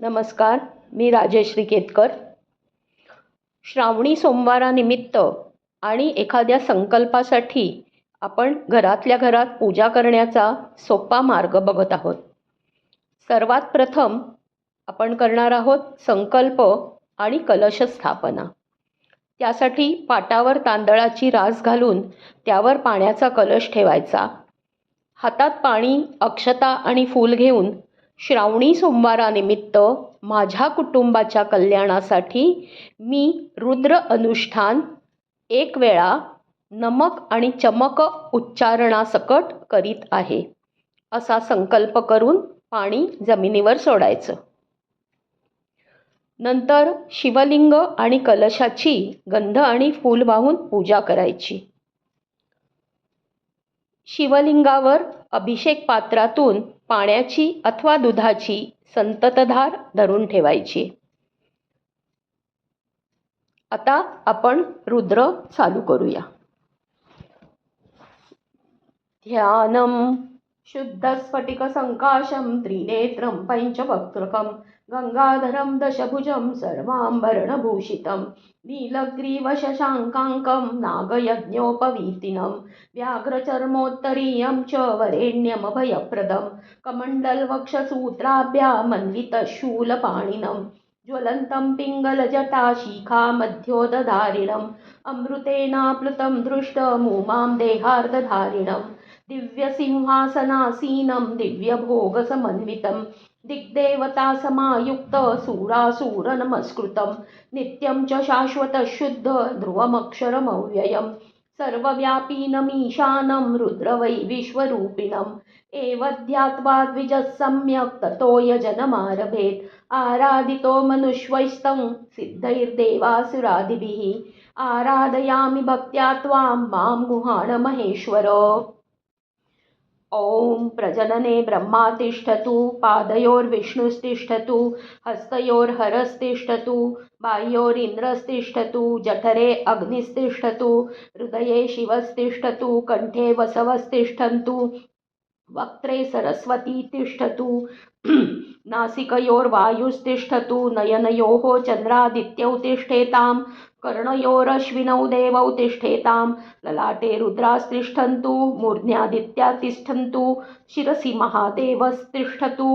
नमस्कार, मी राजश्री केतकर. श्रावणी सोमवारानिमित्त आणि एखाद्या संकल्पासाठी आपण घरातल्या घरात पूजा करण्याचा सोपा मार्ग बघत आहोत. सर्वात प्रथम आपण करणार आहोत संकल्प आणि कलश स्थापना. त्यासाठी पाटावर तांदळाची रास घालून त्यावर पाण्याचा कलश ठेवायचा. हातात पाणी, अक्षता आणि फूल घेऊन श्रावणी सोमवारानिमित्त माझ्या कुटुंबाच्या कल्याणासाठी मी रुद्र अनुष्ठान 1 वेळा नमक आणि चमक उच्चारणासकट करीत आहे, असा संकल्प करून पाणी जमिनीवर सोडायचं. नंतर शिवलिंग आणि कलशाची गंध आणि फूल वाहून पूजा करायची. शिवलिंगावर अभिषेक पात्रातून पाण्याची अथवा दुधाची संततधार धरून ठेवायची. आता आपण रुद्र चालू करूया. ध्यानम शुद्ध स्फटिक संकाशम त्रिनेत्रम पंचवक्त्रकम गंगाधरम दशभुजम सर्वांभरणभूषितम नीलग्रीव शशांकांकं नागयज्ञोपवीतिनं व्याघ्रचर्मोत्तरीयं च वरेण्यमभयप्रदं कमण्डलवक्षसूत्राभ्यामन्वितशूलपाणिनं ज्वलन्तं पिङ्गलजटाशिखामध्योदधारिणम् अमृतेनाप्लुतं दृष्टमुमां देहार्धधारिणं दिव्यसिंहासनासीनं दिव्यभोगसमन्वितं दिग्देवतासमायुक्त सूरासूरनमस्कृतं नित्यं च शाश्वतशुद्ध ध्रुवमक्षरमव्ययं सर्वव्यापीनमीशानं रुद्रवै विश्वरूपिणम् एव ध्यात्वा द्विजः सम्यक् ततो यजनमारभेत् आराधितो मनुष्वैस्तं सिद्धैर्देवासुरादिभिः आराधयामि भक्त्या त्वां मां गुहाण महेश्वर. ॐ प्रजनने ब्रह्मा तिष्ठतु पादयोर्विष्णुस्तिष्ठतु हस्तयोर्हरस्तिष्ठतु बाह्योरिन्द्रस्तिष्ठतु जठरे अग्निस्तिष्ठतु हृदये शिवस्तिष्ठतु कंठे वसवस्तिष्ठन्तु वक्त्रे सरस्वती तिष्ठतु नासिकयोर्वायुस्तिष्ठतु नयनयोः चन्द्रादित्यौ तिष्ठेतां कर्णयोरश्विनौ देवौ तिष्ठेतां ललाटे रुद्रास्तिष्ठन्तु मूर्ध्न्यादित्या तिष्ठन्तु शिरसि महादेवस्तिष्ठतु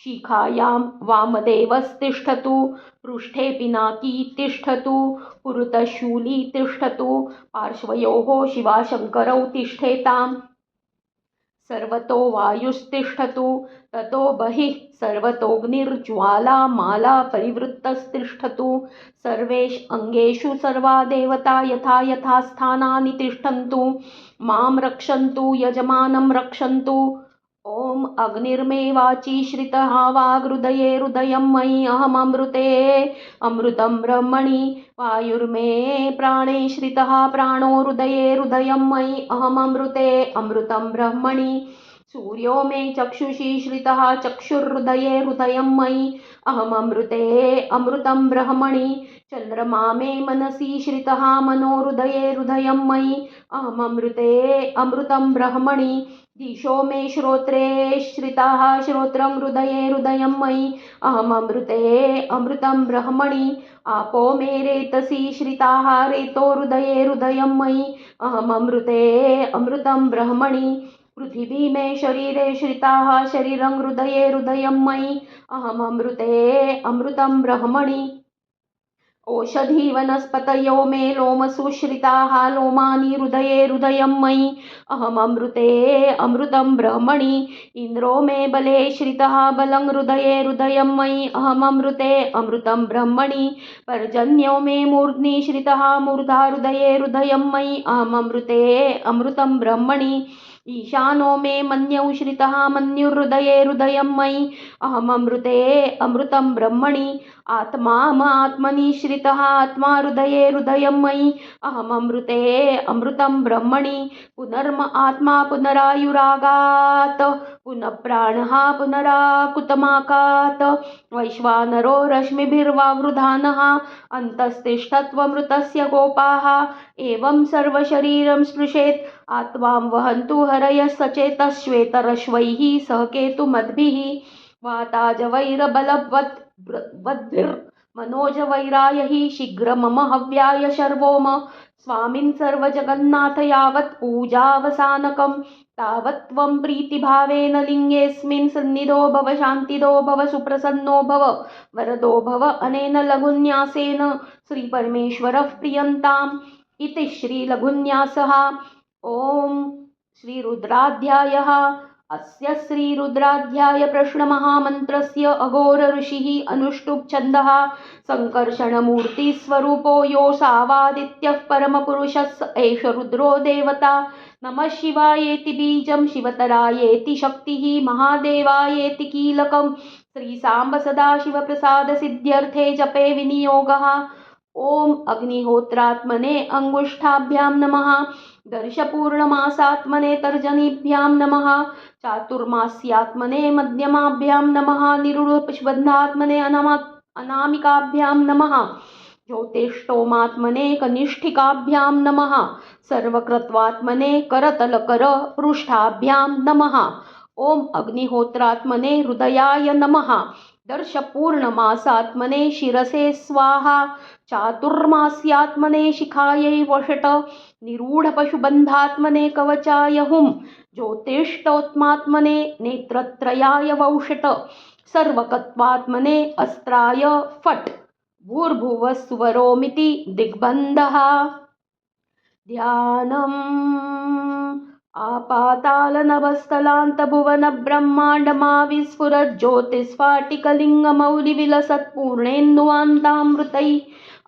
शिखायां वामदेवस्तिष्ठतु पृष्ठे पिनाकी तिष्ठतु पुरुतशूली तिष्ठतु पार्श्वयोः शिवाशङ्करौ तिष्ठेताम् सर्वतो वायुस्तिष्ठतु ततो बहिः सर्वतोऽग्निर्ज्वालामाला परिवृत्तस्तिष्ठतु सर्वेषु अङ्गेषु सर्वा देवता यथा यथा स्थानानि तिष्ठन्तु मां रक्षन्तु यजमानं रक्षन्तु. ॐ अग्निर्मे वाची श्रितः वाग्हृदये हृदयं मयि अहममृते अमृतं ब्रह्मणि वायुर्मे प्राणे श्रितः प्राणो हृदये हृदयं मयि अहममृते अमृतं ब्रह्मणि सूर्यो मे चक्षुषी श्रितः चक्षुर्हृदये हृदयं मयि अहममृते अमृतं ब्रह्मणि चन्द्रमा मे मनसि श्रितः मनो हृदये हृदयं मयि अहममृते अमृतं ब्रह्मणि दिशो मे श्रोत्रे श्रिताः श्रोत्रं हृदये हृदयं मयि अहममृते अमृतं ब्रह्मणि आपो मे रेतसि श्रिताः रेतो हृदये हृदयं मयि अहममृते अमृतं ब्रह्मणि पृथिवी मे शरीरे श्रिताः शरीरं हृदये हृदयं मयि अहममृते अमृतं ब्रह्मणि ओषधी वनस्पतयो मे लोमसु श्रिताः लोमानि हृदये हृदयं मयि अहममृते अमृतं ब्रह्मणि इन्द्रो मे बले श्रितः बलं हृदये हृदयं मयि अहममृते अमृतं ब्रह्मणि पर्जन्यो मे मूर्ध्नि श्रितः मूर्धा हृदये हृदयं मयि अहममृते अमृतं ब्रह्मणि ईशानो मे मन्यौ श्रितः मन्युर्हृदये हृदयं मयि अहममृते अमृतं ब्रह्मणि आत्मात्मनि श्रितः आत्मा हृदये हृदयं मयि अहममृते अमृतं ब्रह्मणि पुनर्म आत्मा पुनरायुरागात् पुनः प्राणः पुनराकुतमाकात् वैश्वानरो रश्मिभिर्वावृधानः अन्तस्तिष्ठत्वमृतस्य गोपाः एवं सर्वशरीरं स्पृशेत् आत्मां वहन्तु हरयः सचेतः श्वेतरश्वैः सह केतुमद्भिः वाताजवैरबलवत् मनोजवैराय हि शीघ्र मम हव्याय शर्वोम स्वामिन् सर्वजगन्नाथ यावत् पूजावसानकं तावत् त्वं प्रीतिभावेन लिङ्गेऽस्मिन् सन्निधो भव शान्तिदो भव सुप्रसन्नो भव वरदो भव अनेन लघुन्यासेन श्रीपरमेश्वरः प्रियन्ताम् इति श्रीलघुन्यासः। ॐ श्रीरुद्राध्यायः। अस्य श्रीरुद्राध्याय प्रश्नमहामन्त्रस्य अघोर ऋषिः अनुष्टुप् छन्दः सङ्कर्षणमूर्तिस्वरूपो योऽसावादित्यः परमपुरुषः स एष रुद्रो देवता। नमः शिवायेति बीजं शिवतरायेति शक्तिः महादेवायेति कीलकं श्रीसाम्ब सदाशिवप्रसादसिद्ध्यर्थे जपे विनियोगः। ॐ अग्निहोत्रात्मने अंगुष्ठाभ्यां नमः दर्शपूर्णमासात्मने तर्जनीभ्यां नमः चातुर्मास्यात्मने मध्यमाभ्यां नमः निरुढपशुबन्धात्मने अनामिकाभ्यां नमः ज्योतिष्टोमात्मने कनिष्ठिकाभ्यां नमः सर्वकृत्वात्मने करतलकर पृष्ठाभ्यां नमः। ॐ अग्निहोत्रात्मने हृदयाय नमः दर्शपूर्णमासात्मने शिरसे स्वाहा चातुर्मास्यात्मने शिखायै वषट निरूढपशुबन्धात्मने कवचाय हुं ज्योतिष्टोत्मात्मने नेत्रत्रयाय वौषट सर्वकत्वात्मने अस्त्राय फट् भूर्भुवस्सुवरोमिति दिग्बन्धः। ध्यानम् आपातालनभस्थलान्तभुवनब्रह्माण्डमाविस्फुरज्योतिस्फाटिकलिङ्गमौलिविलसत्पूर्णेन्दुवान्तामृतैः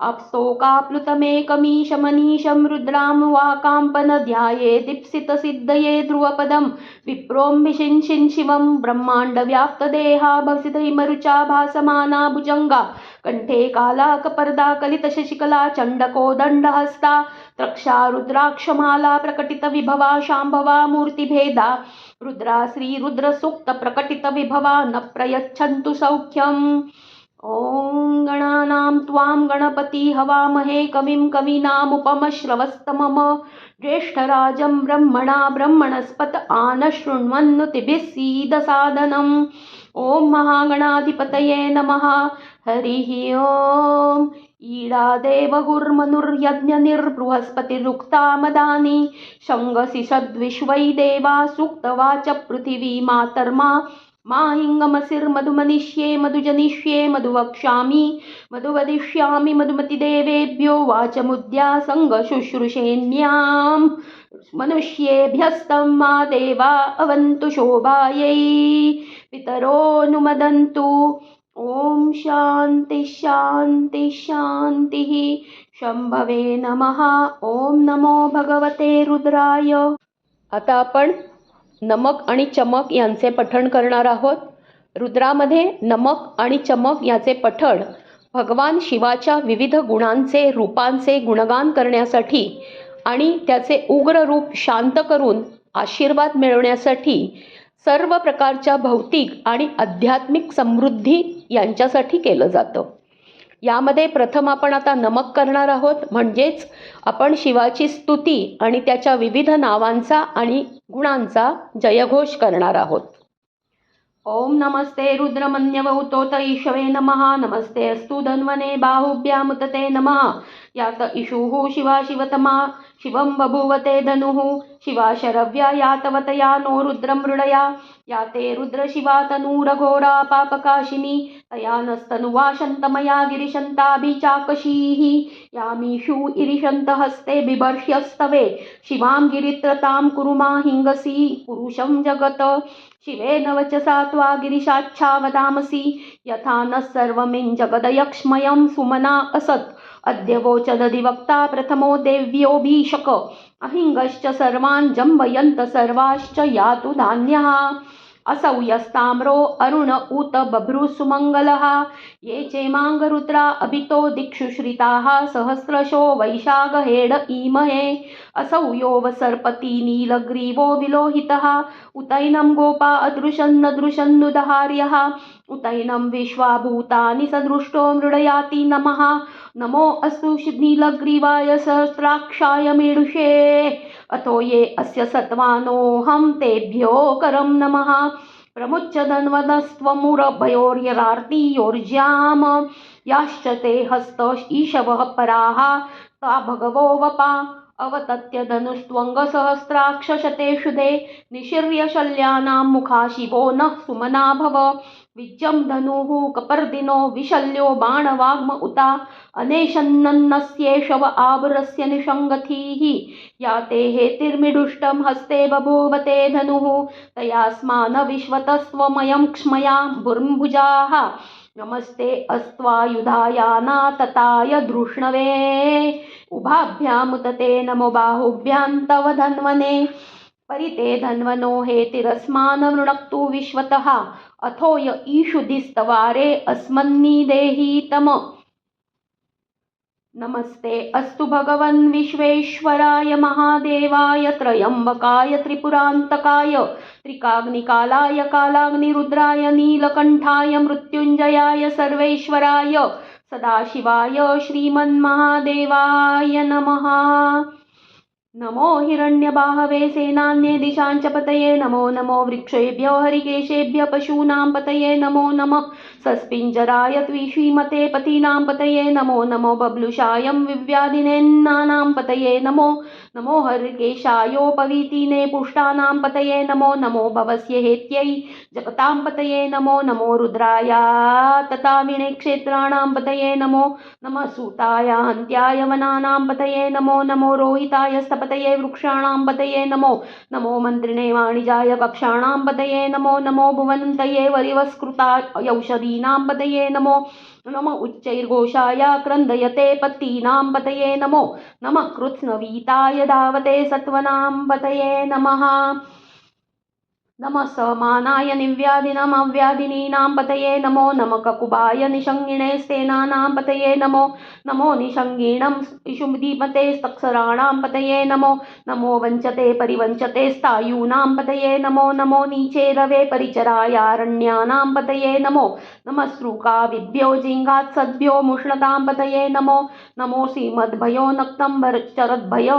आप्तोकाप्लुतमेकमीशमनीशं रुद्रां वाकाम्पनध्याये दीप्सितसिद्धये ध्रुवपदं विप्रोऽम्बिशिञ्चिन् शिवं ब्रह्माण्डव्याप्तदेहा भवसितहिमरुचा भासमाना भुजङ्गा कण्ठे कालाकपर्दा कलितशशिकला चण्डकोदण्डहस्ता त्रक्षा रुद्राक्षमाला प्रकटितविभवा शाम्भवा मूर्तिभेदा रुद्रा श्रीरुद्रसूक्तप्रकटितविभवा न प्रयच्छन्तु सौख्यम्। ॐ गणानां त्वां गणपति हवामहे कविं कवीनामुपमश्रवस्तमम् ज्येष्ठराजं ब्रह्मणा ब्रह्मणस्पत आनशृण्वन्नुतिभिः सीदसादनम्। ॐ महागणाधिपतये नमः। हरिः ॐ ईडादेवहुर्मनुर्यज्ञनिर्बृहस्पतिरुक्ता मदानि शंगसि सद्विश्वै देवा सूक्तवाच पृथिवी मातर्मा माहिङ्गमसिर्मधुमनिष्ये मधुजनिष्ये मधुवक्ष्यामि मधुवदिष्यामि मधुमतिदेवेभ्यो वाचमुद्या सङ्गशुश्रूषेण्यां मनुष्येभ्यस्तं मा देवा अवन्तु शोभायै पितरोऽनुमदन्तु। ॐ शान्ति शान्ति शान्तिः। शंभवे नमः। ॐ नमो भगवते रुद्राय। आता आपण नमक आणि चमक यांचे पठण करणार आहोत। रुद्रामध्ये नमक आणि चमक याचे पठण भगवान शिवाच्या विविध गुणांचे रूपांचे गुणगान करण्यासाठी आणि त्याचे उग्र रूप शांत करून आशीर्वाद मिळवण्यासाठी सर्व प्रकारच्या भौतिक आणि आध्यात्मिक समृद्धी यांच्यासाठी केलं जातं। यामध्ये प्रथम आपण आता नमक करणार आहोत, म्हणजेच आपण शिवाची स्तुती आणि त्याच्या विविध नावांचा आणि गुणांचा जयघोष करणार आहोत। ओम नमस्ते रुद्रमन्यवहुतोत ईशवे नमः। नमस्ते अस्तु धन्वने बाहुभ्यामुतते नमः। यात इषुः शिवा शिवतमा शिवं बभूवते धनुः शिवा शरव्या यातवतया नो रुद्रं मृडया याते रुद्रशिवा तनूरघोरा पापकाशिनी तया नस्तनुवा शन्तमया गिरिशन्ताभिचाकशीः यामीषु इरिशन्तहस्ते बिभर्ष्यस्तवे शिवां गिरित्रतां कुरु मा हिङ्गसि पुरुषं जगत् शिवेन वचसा त्वा गिरिशाच्छा वदामसि यथा न सर्वमिञ्जगदयक्ष्मयं सुमना असत् अद्य वोचदधिवक्ता प्रथमो देव्योऽभीषक अहिङ्गश्च सर्वान् जम्बयन्त सर्वाश्च यातु धान्यः असौ यस्ताम्रो अरुण उत बभ्रुसुमङ्गलः ये चेमाङ्गरुद्रा अभितो दिक्षु श्रिताः सहस्रशो वैशाखहेड ईमहे असौ यो वसर्पति नीलग्रीवो विलोहितः उतैनं गोपा अदृशन्नदृशन्नुदहार्यः उतैनं विश्वाभूतानि सदृष्टो मृडयाति नमः नमो अस्तु नीलग्रीवाय सहस्राक्षाय मेढुषे अतो ये अस्य सत्वानोऽहं तेभ्यो करं नमः प्रमुच्य धन्वनस्त्वमुरभयोर्यरार्तियोर्ज्याम याश्च ते हस्त ईशवः पराः ता भगवो वपा अवतत्य धनुस्त्वङ्गसहस्राक्षशतेषु दे निशीर्य शल्यानां मुखा शिवो नः सुमना भव विज्जं धनुः कपर्दिनो विशल्यो बाणवाग्म उता अनेशन्नन्नस्येषव आवरस्य निषङ्गथीः या ते हेतिर्मिडुष्टं हस्ते बभूवते धनुः तयास्मान विश्वतस्त्वमयं क्ष्मया भुर्म्भुजाः नमस्ते अस्त्वायुधायानातताय धृष्णवे उभाभ्यामुत ते नमो बाहुभ्यां तव धन्वने परिते धन्वनो हेतिरस्मान् वृणक्तु विश्वतः अथोय ईषुधिस्तवारे अस्मन्निदेहि तम नमस्ते अस्तु भगवन् विश्वेश्वराय महादेवाय त्र्यम्बकाय त्रिपुरान्तकाय त्रिकाग्निकालाय कालाग्निरुद्राय नीलकण्ठाय मृत्युञ्जयाय सर्वेश्वराय सदाशिवाय श्रीमन्महादेवाय नमः। नमो हिरण्यबाहवे सेनान्ये दिशाञ्च पतये नमो नमो वृक्षेभ्यो हरिकेशेभ्य पशूनां पतये नमो नमः सस्पिञ्जराय त्विषीमते पतीनां पतये नमो नमो बब्लुषायं विव्याधिनेन्नानां पतये नमो नमो हरिकेशायोपवीतिने पुष्टानां पतये नमो नमो भवस्य हेत्यै जगतां पतये नमो नमो रुद्राय तथा विनेक्षेत्राणां पतये नमो नमः सूताय हन्त्याय वनानां पतये नमो नमो रोहिताय स्तपतये वृक्षाणां पतये नमो नमो मन्त्रिणे वाणिजाय कक्षाणां पतये नमो नमो भुवनन्तये वरिवस्कृताय औषधीनां पतये नमो नमः उच्चैर्घोषाय क्रन्दयते पत्तीनां पतये नमो नमः कृत्स्नवीताय धावते सत्वनां पतये नमः नमः समानाय निव्याधिनमव्याधिनीनां पतये नमो नमः ककुबाय निषङ्गिणे स्तेनानां पतये नमो नमो निषङ्गिणं इषुमदीपते स्तक्षराणां पतये नमो नमो वञ्चते परिवञ्चते स्थायूनां पतये नमो नमो नीचेरवे परिचरायारण्यानां पतये नमो नमः श्रूकाविभ्यो जिङ्घात्सद्भ्यो मुष्णतां पतये नमो नमो श्रीमद्भयो नक्तम्बरचरद्भय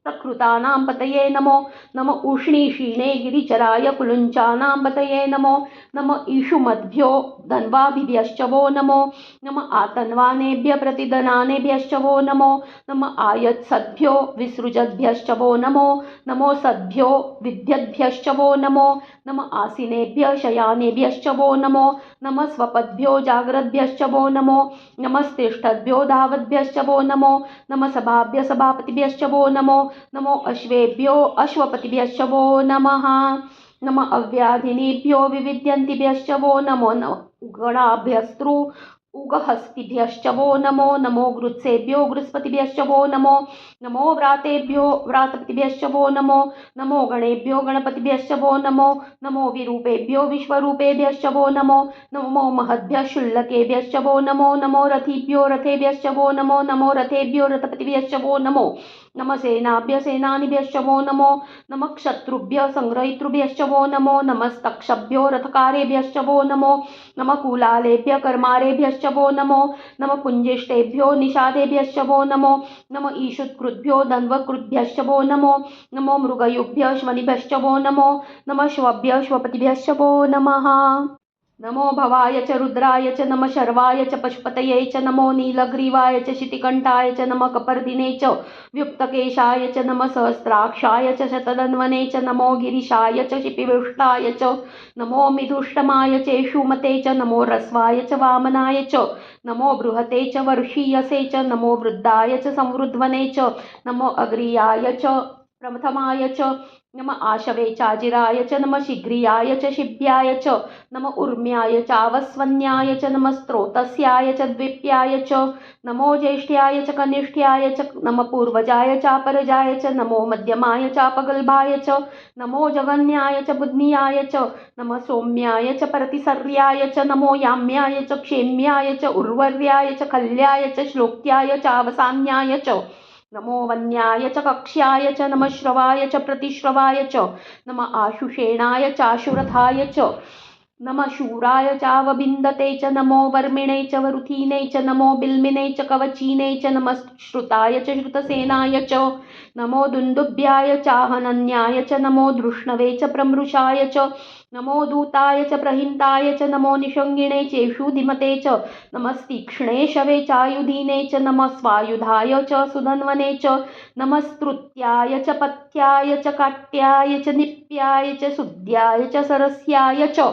प्रकृतानां पतये नमो नम उष्णीषीणे गिरिचराय कुलुञ्चानां पतये नमो नम ईषुमद्भ्यो धन्वाभिभ्यश्च वो नमो नम आतन्वानेभ्य प्रतिदनानेभ्यश्च वो नमो नम आयत्सद्भ्यो विसृजद्भ्यश्च वो नमो नमो सद्भ्यो विद्यद्भ्यश्च वो नमो नम आसीनेभ्य शयानेभ्यश्च वो नमो नम स्वपद्भ्यो जाग्रद्भ्यश्च वो नमो नमस्तिष्ठद्भ्यो धावद्भ्यश्च वो नमो नम सभाभ्य सभापतिभ्यश्च वो नमो नमो अश्वेभ्यो अश्वपतिभ्यश्च वो नमः नम अव्याधिनीभ्यो विविध्यन्तिभ्यश्च वो नमो गणाभ्यस्तृ उगहस्तिभ्यश्च वो नमो नमो गृत्सेभ्यो गृत्स्पतिभ्यश्च वो नमो नमो व्रातेभ्यो व्रातपतिभ्यश्च वो नमो नमो गणेभ्यो गणपतिभ्यश्च वो नमो नमो विरूपेभ्यो विश्वरूपेभ्यश्च वो नमो नमो महद्भ्यः शुल्लकेभ्यश्च वो नमो नमो रथिभ्यो रथेभ्यश्च वो नमो नमो रथेभ्यो रथपतिभ्यश्च वो नमो नम सेनाभ्य सेनानिभ्यश्च वो नमो नम क्षत्रुभ्य संग्रहितृभ्यश्च वो नमो नमस्तक्षभ्यो रथकारेभ्यश्च वो नमो नम कूलालेभ्य कर्मारेभ्यश्च वो नमो नम पुञ्जिष्टेभ्यो निषादेभ्यश्च वो नमो नम ईषुत्कृद्भ्यो धन्वकृद्भ्यश्च वो नमो नमो मृगयुभ्य श्वनिभ्यश्च वो नमो नम श्वभ्य श्वपतिभ्यश्च वो नमः नमो भवाय च रुद्राय च नमः शर्वाय च पशुपतये च नमो नीलग्रीवाय च शितिकण्ठाय च नमः कपर्दिने च व्युक्तकेशाय च नमः सहस्राक्षाय च शतधन्वने च नमो गिरिशाय च शिपिविष्टाय च नमो मिथुष्टमाय चेषुमते च नमो रस्वाय च वामनाय च नमो बृहते च वर्षीयसे च नमो वृद्धाय च संवृध्वने च नमो अग्रियाय च प्रथमाय च नम आशवे चाजिराय च नम शीघ्रियाय च शिभ्याय च नम ऊर्म्याय चावस्वन्याय च नम स्त्रोतस्याय च द्विप्याय च नमो ज्येष्ठ्याय च कनिष्ठ्याय च नम पूर्वजाय चापरजाय च नमो मध्यमाय चापगल्भाय च नमो जगन्याय च बुध्नियाय च नम सौम्याय च प्रतिसर्याय च नमो याम्याय च क्षेम्याय च उर्वर्याय च खल्याय च श्लोक्याय चावसान्याय च नमो वन्याय च कक्ष्याय च नमः श्रवाय च प्रतिश्रवाय च नमः आशुषेणाय चाशुरथाय च नमः शूराय चावबिन्दते च नमो वर्मिणे च वरुथीने च नमो बिल्मिने च कवचीने च नमः श्रुताय च श्रुतसेनाय च नमो दुन्दुभ्याय चाहनन्याय च नमो धृष्णवे च प्रमृषाय च नमो दूताय च प्रहिंताय च नमो निषङ्गिणे चेषु धीमते च नमस्तीक्ष्णे शवे चायुधीने च नमः स्वायुधाय च सुधन्वने च नमस्तृत्याय च पथ्याय च काट्याय च निप्याय च सुद्याय च सरस्याय च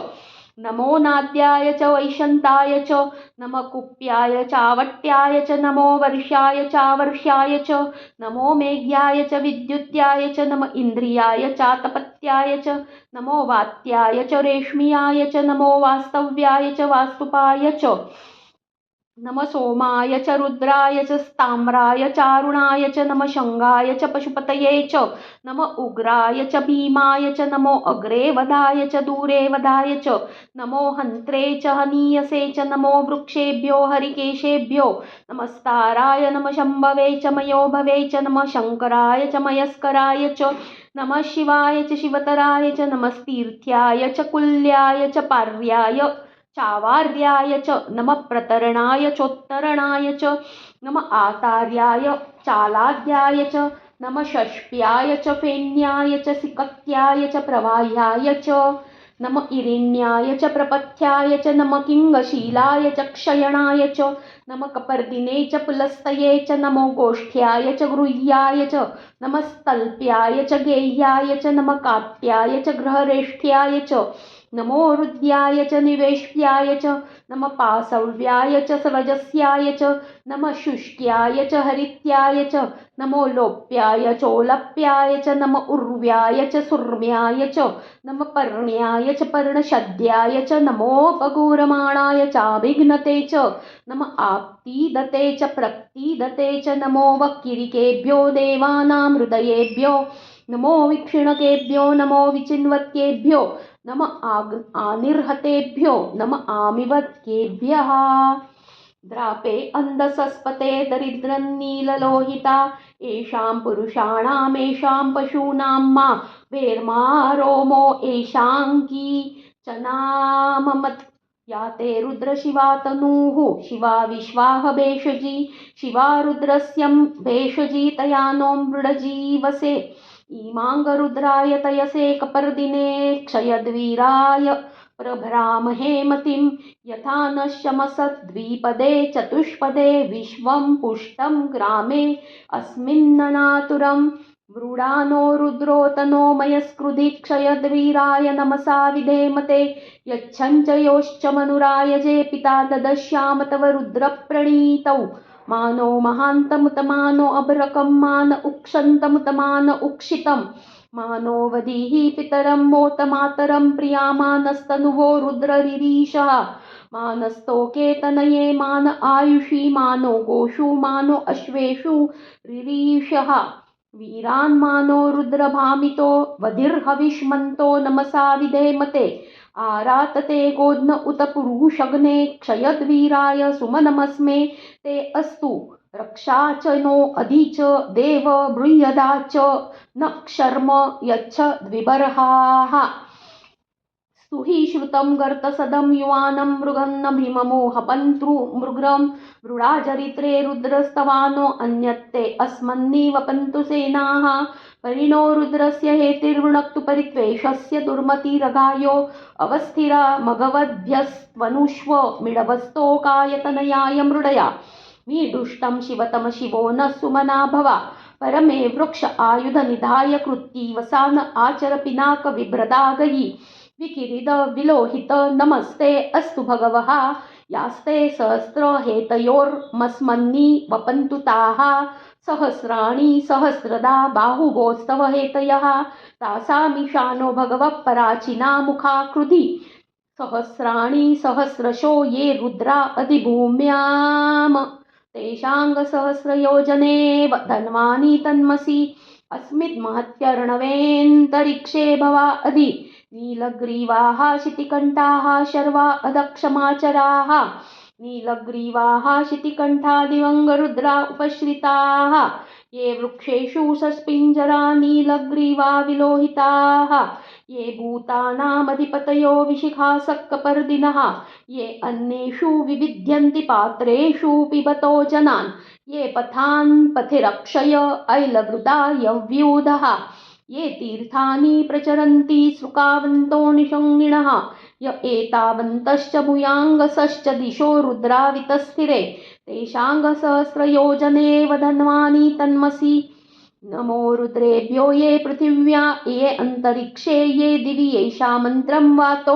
नमो नाद्याय च वैशन्ताय च नमः कुप्याय चावट्याय च नमो वर्षाय चावर्षाय च नमो मेघ्याय च विद्युत्याय च नम इन्द्रियाय चातपत्याय च नमो वात्याय च रेश्मियाय च नमो वास्तव्याय च वास्तुपाय च नमः सोमाय च रुद्राय च स्ताम्राय चारुणाय च नमः शंगाय च पशुपतये च नमः उग्राय च भीमाय च नमो अग्रे वधाय च दूरे वधाय च नमो हन्त्रे च हनीयसे च नमो वृक्षेभ्यो हरिकेशेभ्यो नमस्ताराय नमः शम्भवे च मयोभवे च नमः शङ्कराय च मयस्कराय च नमः शिवाय च शिवतराय च नमस्तीर्थ्याय च कुल्याय च पार्याय चावार्याय च नमः प्रतरणाय चोत्तरणाय च नमः आतार्याय चालाद्याय च नमः षष्प्याय च फेन्याय च सिकत्याय च प्रवाह्याय च नमः इरिण्याय च प्रपथ्याय च नमः किङ्गशीलाय च क्षयणाय च नमः कपर्दिने च पुलस्तये च नमो गोष्ठ्याय च गृह्याय च नमस्तल्प्याय च गेह्याय च नमः काट्याय च गृहरेष्ठ्याय च नमो रुद्याय च निवेश्याय च नमः पासव्याय च स्वजस्याय च नमः शुष्क्याय च हरित्याय च नमो लोप्याय चोलप्याय च नमः उर्व्याय च सुर्म्याय च नमः पर्ण्याय च पर्णशद्याय च नमोपगूरमाणाय चाभिघ्नते च नमः आप्तीदते च प्रक्तीदते च नमो वक्किरिकेभ्यो देवानां हृदयेभ्यो नमो विक्षिणकेभ्यो नमो विचिन्वत्येभ्यो नमः आनिर्हतेभ्यो नमः आमिवत्केभ्यः द्रापे अन्धसस्पते दरिद्रन्नीललोहिता येषां पुरुषाणामेषां पशूनां मा वेर्मा रोमो येषाङ्की च नाममत् या ते रुद्रशिवा तनूः शिवा विश्वाह भेषजी शिवा रुद्रस्यं भेषजी तया नो मृडजीवसे ईमाङ्गरुद्राय तयसे कपर्दिने क्षयद्वीराय प्रभ्रामहे मतिं यथा न शमसद्विपदे चतुष्पदे विश्वं पुष्टं ग्रामे अस्मिन्ननातुरं मृडानो रुद्रोतनो मयस्कृधि क्षयद्वीराय नमसा विधेमते यच्छञ्च योश्च मनुरायजे पिता ददश्याम तव रुद्रप्रणीतौ मानो महान्तमुतमानो अभ्रकं मान उक्षन्तमुतमान उक्षितं मानो वधीः पितरं मोतमातरं प्रियामानस्तनुवो रुद्ररिरीशः मानस्तोके तनये मान आयुषी मानो गोषु मानो अश्वेषु रिरीशः वीरान् मानो रुद्रभामितो वधिर्हविष्मन्तो नमसा विधेमते आरातते गोध्न उत पुरुषग्ने क्षयद्वीराय सुमनमस्मे ते अस्तु रक्षा च नो अधि च देव बृहदा च न क्षर्म यच्छ द्विबर्हाः स्तुहि श्रुतं गर्तसदं युवानं मृगन्न भीममोहपन्तृ मृग्रं मृडाचरित्रे रुद्रस्तवानो अन्यत्ते अस्मन्निवपन्तु सेनाः परिणो रुद्रस्य हेतिर्वृणक्तु परित्वेषस्य दुर्मतिरगायो अवस्थिरा मघवद्भ्यस्त्वनुष्व मिडवस्तोकायतनयाय मृडया मीदुष्टं शिवतम शिवो न सुमना भवा परमे वृक्ष आयुध निधाय कृत्ति वसान आचर पिनाक विभ्रदागयि विकिरिद विलोहित नमस्ते अस्तु भगवः यास्ते सहस्र हेतयोर्मस्मन्नि वपन्तु ताः सहस्राणि सहस्रदा बाहुभोस्तव हेतयः तासामीशानो भगवः पराचिना मुखाकृधि सहस्राणि सहस्रशो ये रुद्रा अधिभूम्याम् तेषाङ्गसहस्रयोजनेव धन्वानि तन्मसि अस्मिन्महत्यर्णवेऽन्तरिक्षे भवा अधि नीलग्रीवाः शितिकण्ठाः शर्वा अदक्षमाचराः नीलग्रीवाः शितिकण्ठा दिवङ्गरुद्रा उपश्रिताः ये वृक्षेषु सस्पिञ्जरा नीलग्रीवा विलोहिताः ये भूतानामधिपतयो विशिखासक्कपर्दिनः ये अन्नेषु विविध्यन्ति पात्रेषु पिबतो जनान् ये पथान् पथिरक्षय ऐलवृदा यव्यूधः ये तीर्थानि प्रचरन्ति श्रुकावन्तो निषङ्गिणः य एतावन्तश्च भूयाङ्गसश्च दिशो रुद्रावितस्थिरे तेषाङ्गसहस्रयोजनेव धन्वानि तन्मसि नमो रुद्रेभ्यो ये पृथिव्या ये अन्तरिक्षे ये दिवि येषा मन्त्रं वातो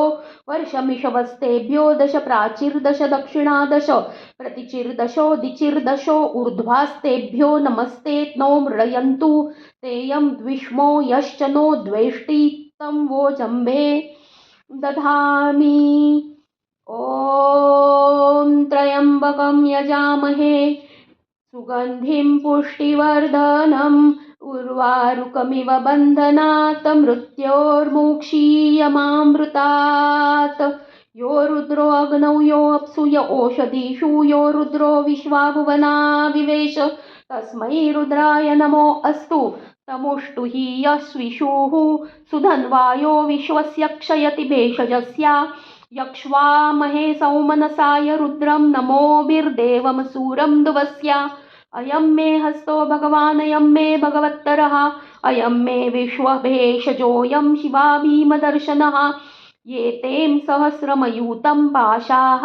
वर्षमिषवस्तेभ्यो दश प्राचीर्दश दक्षिणादश प्रतिचिर्दशो दिचिर्दशो ऊर्ध्वास्तेभ्यो नमस्ते नो मृडयन्तु तेयं द्विष्मो यश्च नो द्वेष्टि तं वो जम्भे दधामि। ॐ त्र्यम्बकं यजामहे सुगन्धिं पुष्टिवर्धनम् उर्वारुकमिव बन्धनात् मृत्योर्मुक्षीयमामृतात् यो रुद्रो अग्नौ यो अप्सु य ओषधीषु यो रुद्रो विश्वाभुवना विवेश तस्मै रुद्राय नमो अस्तु तमुष्टु हि यस्विषुः सुधन्वायो विश्वस्य क्षयति भेषजस्या यक्ष्वामहे सौमनसाय रुद्रं नमोभिर्देवमसूरं दुवस्या अयं मे हस्तो भगवान् अयं मे भगवत्तरः अयं मे विश्वभेषजोऽयं शिवा भीमदर्शनः ये तें सहस्रमयूतं पाशाः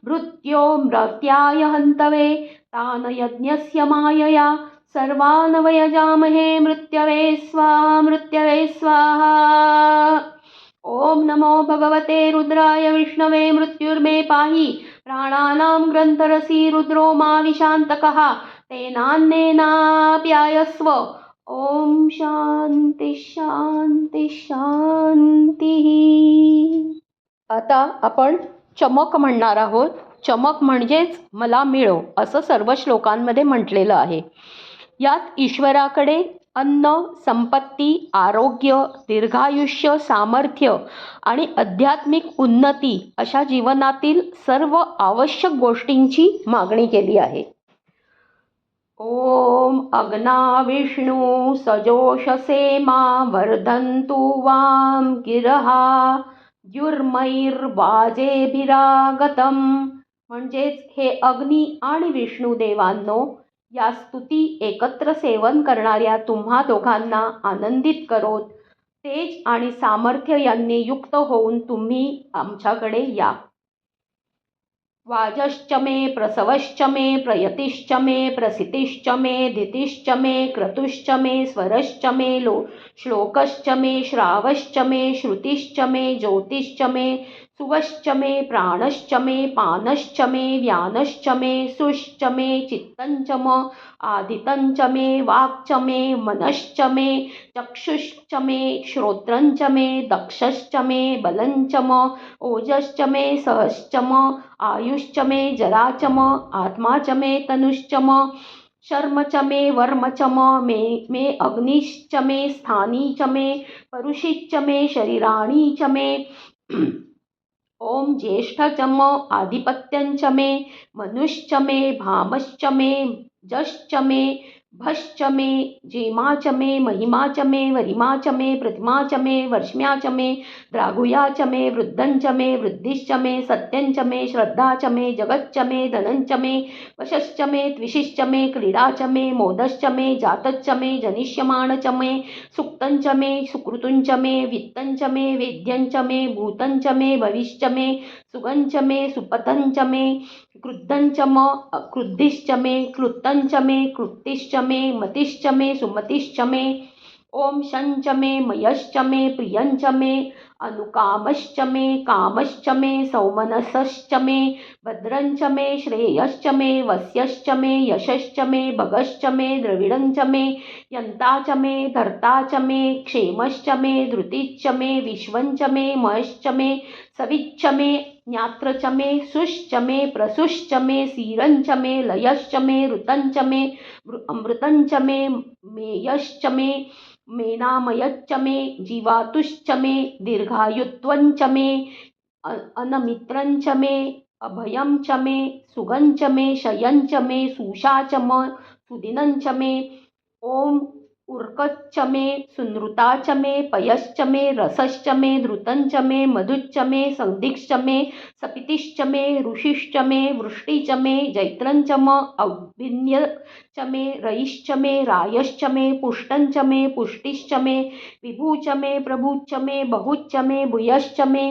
मृत्यो मृत्याय हन्तवे तान् यज्ञस्य मायया सर्वान् वयजामहे मृत्यवे स्वाहा मृत्यवे स्वाहा। ॐ नमो भगवते रुद्राय विष्णवे मृत्युर्मे पाहि प्राणानां ग्रन्थरसी रुद्रो मा विशान्तकः तेनान्नेनाप्यायस्व। ॐ शांती शांती शांती। आता आपण चमक म्हणणार आहोत. चमक म्हणजेच मला मिळो असं सर्व श्लोकांमध्ये म्हटलेलं आहे. यात ईश्वराकडे अन्न, संपत्ती, आरोग्य, दीर्घायुष्य, सामर्थ्य आणि आध्यात्मिक उन्नती अशा जीवनातील सर्व आवश्यक गोष्टींची मागणी केली आहे. ओम अग्ना विष्णू सजोषसे मा वर्धन्तु वाम गिरहा द्युर्मैर्वाजेभिरागतम. म्हणजेच हे अग्नी आणि विष्णू देवांनो, या स्तुती एकत्र सेवन करणाऱ्या तुम्हा दोघांना आनंदित करोत. तेज आणि सामर्थ्य यांनी युक्त होऊन तुम्ही आमच्याकडे या. वाजश्च मे प्रसवश्च मे प्रयतिश्च मे प्रसितिश्च मे दितिश्च मे क्रतुश्च मे स्वरश्च मे श्लोकश्च मे श्रावश्च मे श्रुतिश्च मे ज्योतिश्च मे सुवश्च मे प्राणश्च मे पानश्च मे व्यानश्च मे सुश्च मे चित्तञ्च म आदितञ्च मे वाक्च मे मनश्च मे चक्षुश्च मे श्रोत्रञ्च मे दक्षश्च मे बलञ्च म ओजश्च मे सहश्च म आयुश्च मे जरा च म आत्मा च मे तनुश्च म शर्म च मे वर्म च मे अग्निश्च मे स्थानी च मे परुषिश्च मे शरीराणि च मे ओम ज्येष्ठ च म आधिपत्यञ्च मे मनुश्च मे भामश्च मे जश्च मे भश्च मे जेमा च मे महिमा च मे वरिमा च मे प्रतिमा च मे वर्ष्म्या च मे द्रागुया च मे वृद्धञ्च मे वृद्धिश्च मे सत्यञ्च मे श्रद्धा च मे जगच्च मे धनञ्च मे वशश्च मे त्विषिश्च मे क्रीडा च मे मोदश्च मे जातच्च मे जनिष्यमाण च मे सुक्तञ्च मे सुकृतुञ्च मे वित्तञ्च मे वेद्यञ्च मे भूतञ्च मे भविश्च मे सुगञ्च मे सुपतञ्च मे क्रुद्धञ्च म क्रुद्धिश्च मे क्लुप्तञ्च मे कृत्तिश्च मे मतिश्च मे सुमतिश्च मे ओम शंच मे मयश्च मे प्रियंच मे अनुकामश्च मे कामश्च मे सौमनसश्च मे भद्रंच मे श्रेयश्च मे वस्यश्च मे यशश्च मे भगश्च मे द्रविडंच मे यंता च मे धर्ता च मे क्षेमश्च मे धृतिश्च मे विश्वंच मे महश्च मे सविच्च मे ज्ञात्र च मे सुश्च मे प्रसुश्च मे सीरंच मे लयश्च मे ऋतंच मे अमृतंच मे मेयश्च मे मेनामयच्च मे जीवातुश्च मे दीर्घायुत्वञ्च मे अनमित्रञ्च मे अभयं च मे सुगञ्च मे शयञ्च मे सुषा च म सुदिनञ्च मे ओम उर्कच्च मे सुनृताच मे पयश्च मे रसश्च मे धृतञ्च मे मधुश्च मे संदिश्च मे सपितिश्च मे ऋषिश्च मे वृष्टिच मे जैत्रञ्च म औभिन्यच मे रयिश्च मे रायश्च मे पुष्टञ्च मे पुष्टिश्च मे विभुच मे प्रभुच्च मे बहुच्च मे भूयश्च मे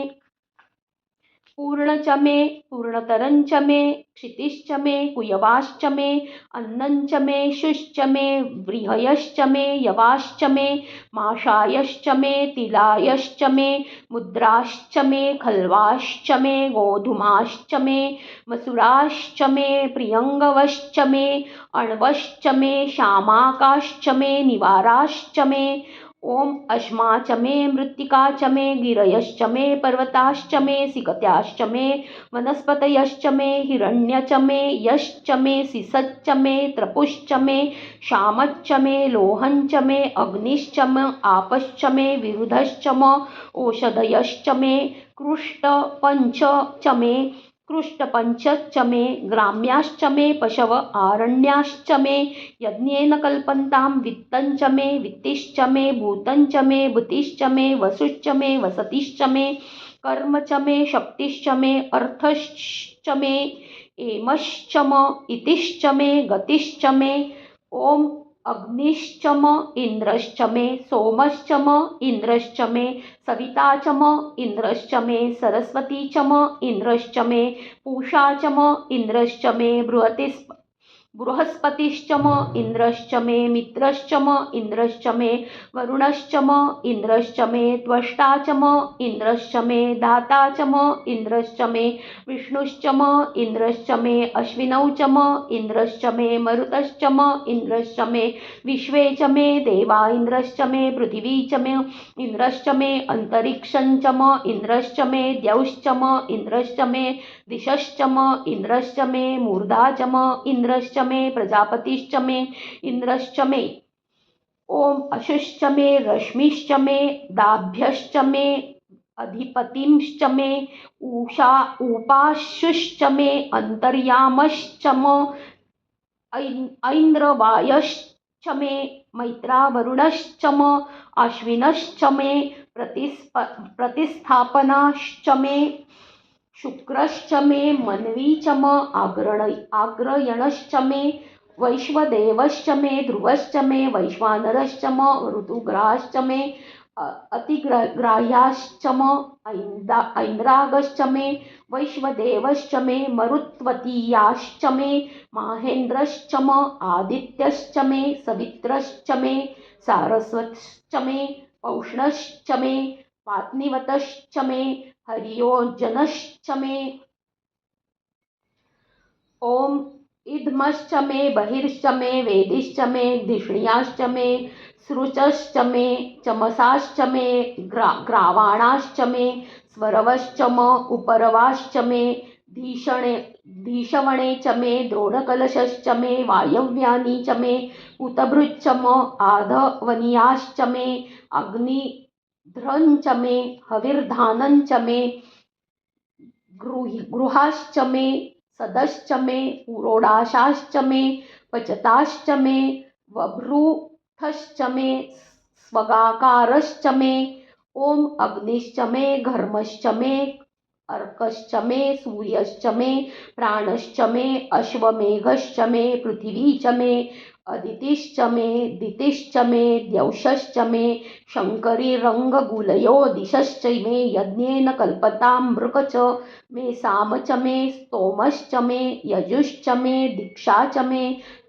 पूर्णच मे पूर्णतरञ्च मे क्षितिश्च मे कुयवाश्च मे अन्नञ्च मे शुश्च मे व्रीहयश्च मे यवाश्च मे माषायश्च मे तिलायश्च मे मुद्राश्च मे खल्वाश्च मे गोधूमाश्च मे मसुराश्च मे प्रियङ्गवश्च मे अण्वश्च मे श्यामाकाश्च मे निवाराश्च मे ओम अश्मा च मे मृत्तिका च मे गिरयश्च मे पर्वताश्च मे सिकत्याश्च मे वनस्पतयश्च मे हिरण्यच मे यश्च मे सिसच्च मे त्रपुश्च मे श्यामच्च मे लोहञ्च मे अग्निश्च मे आपश्च मे विरुधश्च म ओषधयश्च मे कृष्टपञ्च च मे कृष्टपञ्चश्च मे ग्राम्याश्च मे पशव आरण्याश्च मे यज्ञेन कल्पन्तां वित्तञ्च मे वित्तिश्च मे भूतञ्च मे भूतिश्च मे वसुश्च मे वसतिश्च मे कर्म च मे शक्तिश्च मे अर्थश्च मे एमश्च म इतिश्च मे गतिश्च मे ओम अग्निश्च म इन्द्रश्च मे सोमश्च म इन्द्रश्च मे सविता च म इन्द्रश्च मे सरस्वती च म इन्द्रश्च मे पूषा च म इन्द्रश्च मे बृहस्पतिश्च म इन्द्रश्च मे मित्रश्च म इन्द्रश्च मे वरुणश्च म इन्द्रश्च मे त्वष्टा च म इन्द्रश्च मे दाता च म इन्द्रश्च मे विष्णुश्च म इन्द्रश्च मे अश्विनौ च म इन्द्रश्च मे मरुतश्च म इन्द्रश्च मे विश्वे च मे देवा इन्द्रश्च मे पृथिवी च मे इन्द्रश्च मे अन्तरिक्षञ्च म इन्द्रश्च मे द्यौश्च म इन्द्रश्च मे दिशश्च म इन्द्रश्च मे मूर्धा च म इन्द्रश्च मे प्रजापतिश्च मे इन्द्रश्च मे ओम अशुश्च मे रश्मिश्च मे दाभ्यश्च मे अधिपतिश्च मे उषा उपाशुश्च मे अन्तर्यामश्च म ऐन्द्रवायश्च मे मैत्रावरुणश्च म अश्विनश्च मे प्रतिस्थापनाश्च मे शुक्रश्च मे मनवी च म आग्रयणश्च मे वैश्वदेवश्च मे ध्रुवश्च मे वैश्वानरश्च म ऋतुग्राश्च मे अतिग्राह्याश्च म ऐन्द्रागश्च मे वैश्वदेवश्च मे मरुत्वतीयाश्च मे माहेन्द्रश्च म आदित्यश्च मे सवित्रश्च मे सारस्वतश्च मे पौष्णश्च मे पात्निवतश्च मे हरियोजनश्च मे ओम इदमश्च मे बहिर्श्च मे वेदिश्च मे धिष्ण्याश्च मे सृचश्च मे चमसाश्च मे ग्रावाणाश्च मे स्वरवश्च म उपरवाश्च मे धीशवणे च मे द्रोणकलशश्च मे वायव्यानि च मे उतभृच्च म आधवनीयाश्च मे अग्निध्रञ्च मे हविर्धानञ्च मे गृहाश्च मे सदश्च मे पुरोडाशाश्च मे पचताश्च मे वभ्रूथश्च मे स्वगाकारश्च मे ओम अग्निश्च मे घर्मश्च मे अर्कश्च मे सूर्यश्च मे प्राणश्च मे अश्वमेघश्च मे पृथिवी च मे अदितिश्च मे दितिश्च मे द्यौषश्च मे शङ्करिरङ्गुलयो दिशश्च मे यज्ञेन कल्पतां मृग च मे साम च मे स्तोमश्च मे यजुश्च मे दीक्षा च मे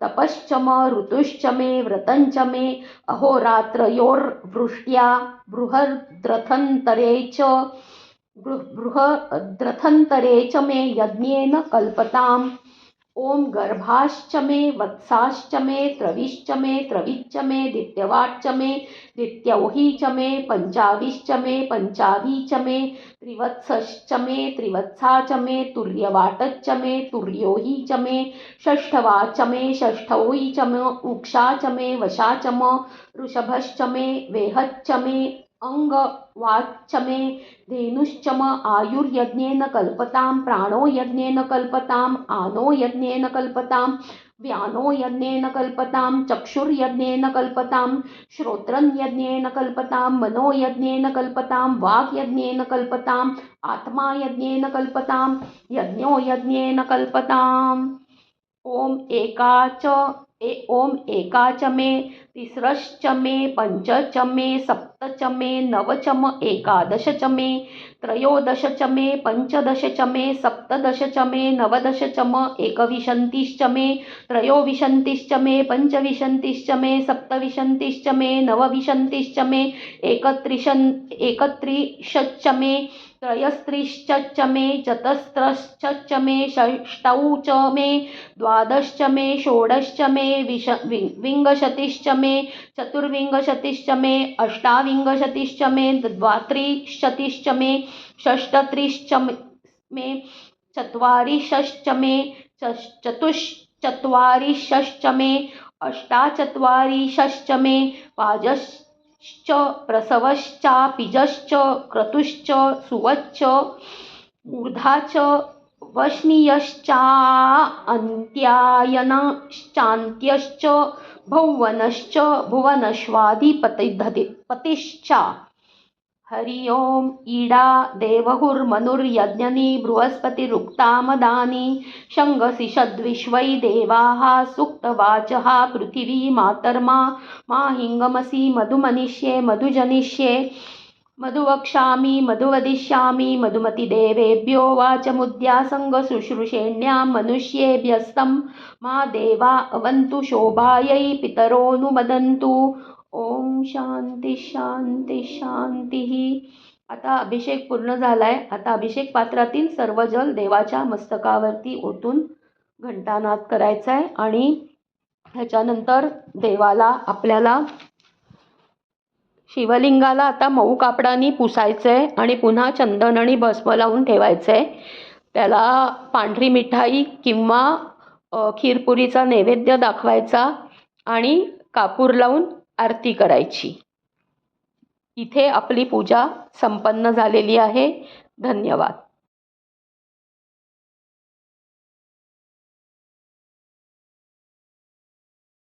तपश्च म ऋतुश्च मे व्रतञ्च मे अहोरात्रयोर्वृष्ट्या बृहद्रथन्तरे च मे यज्ञेन कल्पताम् ओम गर्भाश्च मे वत्साश्च मे त्रविश्च मे त्रविच्च मे दित्यवाच्च मे दित्यौही च मे पञ्चाविश्च मे पञ्चावी च मे त्रिवत्सश्च मे त्रिवत्सा च मे तुर्यवाटच्च मे तुर्योही च मे षष्ठवा च मे षष्ठौही च मे उक्षा च मे वशा च म ऋषभश्च मे वेहच्च मे अंग वाचमे धेनुश्चम आयुर्यज्ञेन कल्पतां प्राणो यज्ञेन कल्पताम् आनो यज्ञेन कल्पतां व्यानो यज्ञेन कल्पतां चक्षुर्यज्ञेन कल्पतां श्रोत्रं यज्ञेन कल्पतां मनो यज्ञेन कल्पतां वाक् यज्ञेन कल्पताम् आत्मा यज्ञेन कल्पतां यज्ञो यज्ञेन कल्पताम् ओम एका च मे तिस्रश्च मे पंच च मे सप्त च मे नव च मे एकादश च मे त्रयोदश च मे पंचदश च मे सप्तदश च मे नवदश च मे एकविंशतिश्च मे त्रयोविंशतिश्च मे पंचविंशतिश्च मे सप्तविंशतिश्च मे नवविंशतिश्च मे एकत्रिशच्च मे त्रयस्त्रिश्च मे चतस्रश्च मे षष्टौ च मे द्वादश्च मे षोडश्च मे विंशतिश्च मे चतुर्विंशतिश्च मे अष्टाविंशतिश्च मे द्वात्रिंशतिश्च मे षष्ठत्रिश्च मे चत्वारिंशश्च मे चतुश्चत्वारिंशश्च मे अष्टाचत्वारिंशश्च मे पाजश्च प्रसवश्चापिजश्च क्रतुश्च सुवच्च ऊर्धा च वश्नियश्चान्त्यायनश्चान्त्यश्च भुवनश्च भुवनश्वाधिपतिश्च हरि ओम ईडा देवहुर्मनुर्यज्ञनी बृहस्पतिरुक्तामदानि शंगसिषद्विश्वै देवाः सुक्तवाचः पृथिवी मातर्मा माहिंगमसि मधुमनिष्ये मधुजनिष्ये मधुवक्ष्यामि मधुवदिष्यामि मधुमतिदेवेभ्यो वाचमुद्यासङ्गशुश्रूषेण्यां मनुष्येभ्यस्तं मा देवा अवन्तु शोभायै पितरोऽनुमदन्तु ओम शांती शांती शांती। आता अभिषेक पूर्ण झालाय। आता अभिषेक पात्रातील सर्व जल देवाच्या मस्तकावरती ओतून घंटानाद करायचा आहे आणि ह्याच्यानंतर देवाला आपल्याला शिवलिंगाला आता मऊ कापडाने पुसायचं आहे आणि पुन्हा चंदन आणि भस्म लावून ठेवायचं आहे। त्याला पांढरी मिठाई किंवा खीरपुरीचा नैवेद्य दाखवायचा आणि कापूर लावून आरती करायची। इथे आपली पूजा संपन्न झालेली आहे। धन्यवाद।